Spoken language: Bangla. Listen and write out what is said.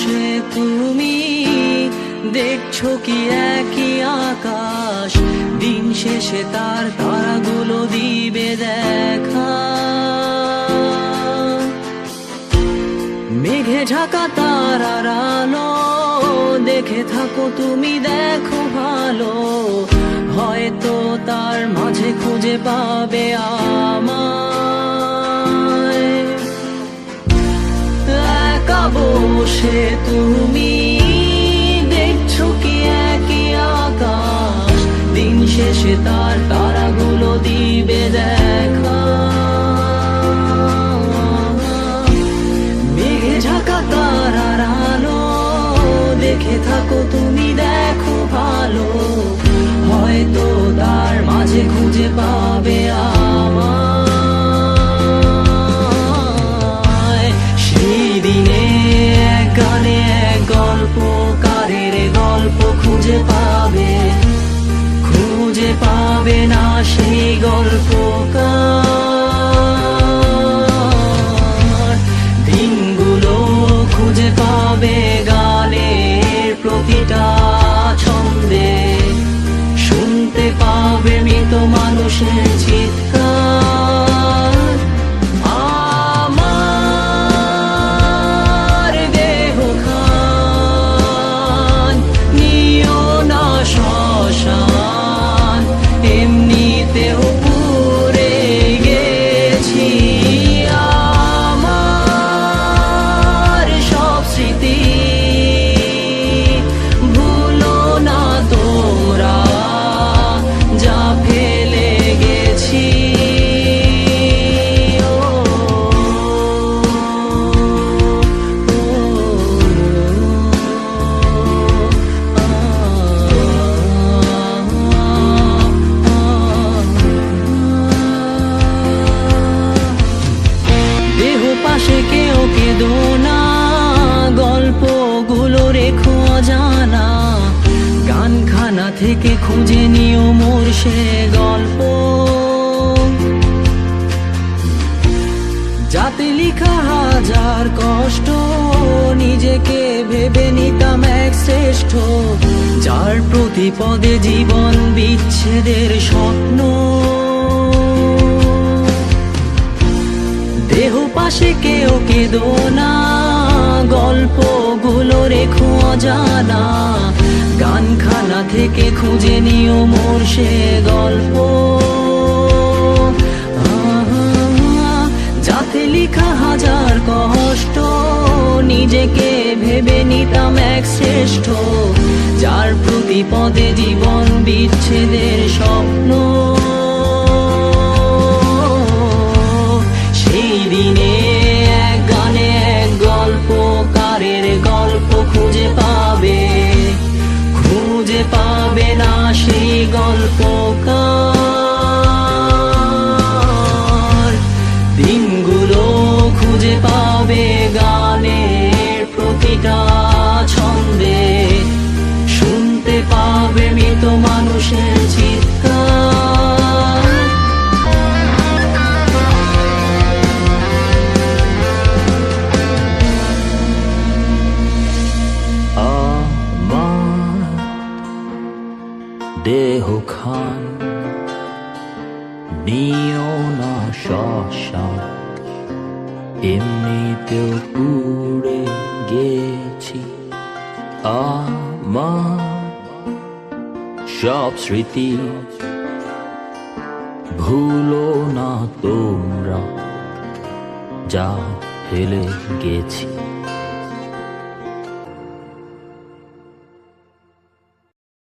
বসে তুমি দেখছো কি একই আকাশ, দিন শেষে তার তারাগুলো দিবে দেখা। মেঘে ঢাকা তারার আলো দেখে থাকো তুমি, দেখো ভালো, হয়তো তার মাঝে খুঁজে পাবে আমায়। একা বসে তুমি দেখছো কি একই আকাশ, দিন শেষে তার তারাগুলো দিবে দেখা। মেঘে ঢাকা তারার আলো দেখে থাকো তুমি, দেখো ভালো, হয়তো তার মাঝে খুঁজে পাবে আমায়। সেই দিনে এক গানে এক গল্পকারের গল্প খুঁজে পাবে, খুঁজে পাবে না সেই গল্পকার। দিনগুলো খুঁজে পাবে গানের প্রতিটা ছন্দে, শুনতে পাবে মৃত মানুষের চিৎকার। আমার দেহ খান নিও না শ্মশান, এমনিতেও পুড়ে গেছি। আমার সব স্মৃতি ভুলো না তোমরা, যা ফেলে গেছি। দেহ পাশে কেউ কেঁদো না, গল্পগুলো রেখো অজানা, গানখানা থেকে খুঁজে নিও মোর সে গল্প, যাতে লিখা হাজার কষ্ট নিজেকে ভেবে নিতাম এক শ্রেষ্ঠ, যার প্রতি পদে জীবন বিচ্ছেদের স্বপ্ন। দেহ পাশে কেউ কেঁদো না, গল্পগুলো রেখো অজানা, গানখানা থেকে খুঁজে নিও মোর সে গল্প, যাতে লিখা হাজার কষ্ট নিজেকে ভেবে নিতাম এক শ্রেষ্ঠ, যার প্রতি পদে জীবন বিচ্ছেদের স্বপ্ন। সেই দিনে এক গানে এক গল্পকারের গল্প খুঁজে পাবে, খুঁজে পাবে না সেই গল্পকার। দিনগুলো খুঁজে পাবে গানের প্রতিটা ছন্দে, শুনতে পাবে মৃত মানুষের চিৎকার। আমার দেহ খান নিও না শ্মশান, এমনিতেও পুড়ে গেছি। আমার সব স্মৃতি ভুলো না তোমরা, যা ফেলে গেছি।